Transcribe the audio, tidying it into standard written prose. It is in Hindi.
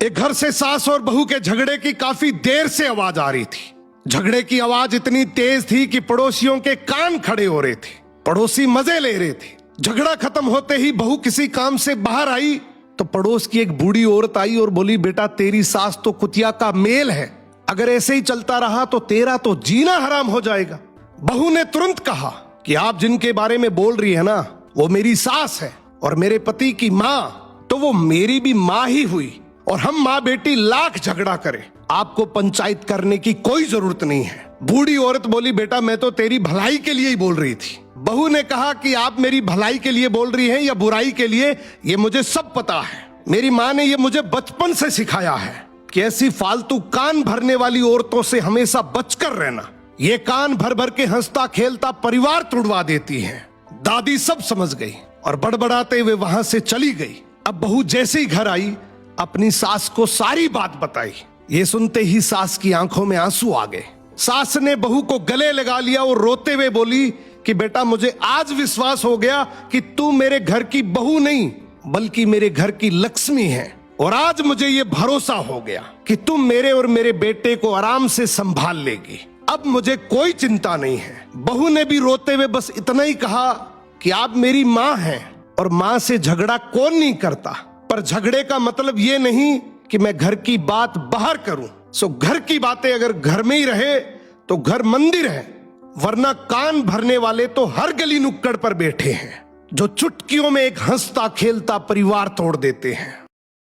एक घर से सास और बहू के झगड़े की काफी देर से आवाज आ रही थी। झगड़े की आवाज इतनी तेज थी कि पड़ोसियों के कान खड़े हो रहे थे। पड़ोसी मजे ले रहे थे। झगड़ा खत्म होते ही बहू किसी काम से बाहर आई तो पड़ोस की एक बूढ़ी औरत आई और बोली, बेटा तेरी सास तो कुतिया का मेल है, अगर ऐसे ही चलता रहा तो तेरा तो जीना हराम हो जाएगा। बहू ने तुरंत कहा कि आप जिनके बारे में बोल रही है ना, वो मेरी सास है और मेरे पति की माँ तो वो मेरी भी माँ ही हुई, और हम माँ बेटी लाख झगड़ा करें, आपको पंचायत करने की कोई जरूरत नहीं है। बूढ़ी औरत बोली, बेटा मैं तो तेरी भलाई के लिए ही बोल रही थी। बहू ने कहा कि आप मेरी भलाई के लिए बोल रही हैं या बुराई के लिए, ये मुझे सब पता है। मेरी माँ ने ये मुझे बचपन से सिखाया है कि ऐसी फालतू कान भरने वाली औरतों से हमेशा बचकर रहना। ये कान भर भर के हंसता खेलता परिवार तुड़वा देती हैं। दादी सब समझ गई और बड़बड़ाते हुए वहां से चली गई। अब बहू जैसे ही घर आई अपनी सास को सारी बात बताई। ये सुनते ही सास की आंखों में आंसू आ गए। सास ने बहू को गले लगा लिया और रोते हुए बोली कि बेटा मुझे आज विश्वास हो गया कि तू मेरे घर की बहू नहीं बल्कि मेरे घर की लक्ष्मी है, और आज मुझे ये भरोसा हो गया कि तुम मेरे और मेरे बेटे को आराम से संभाल लेगी। अब मुझे कोई चिंता नहीं है। बहू ने भी रोते हुए बस इतना ही कहा कि आप मेरी माँ हैं और माँ से झगड़ा कौन नहीं करता, पर झगड़े का मतलब ये नहीं कि मैं घर की बात बाहर करूं। सो घर की बातें अगर घर में ही रहे तो घर मंदिर है, वरना कान भरने वाले तो हर गली नुक्कड़ पर बैठे हैं जो चुटकियों में एक हंसता खेलता परिवार तोड़ देते हैं।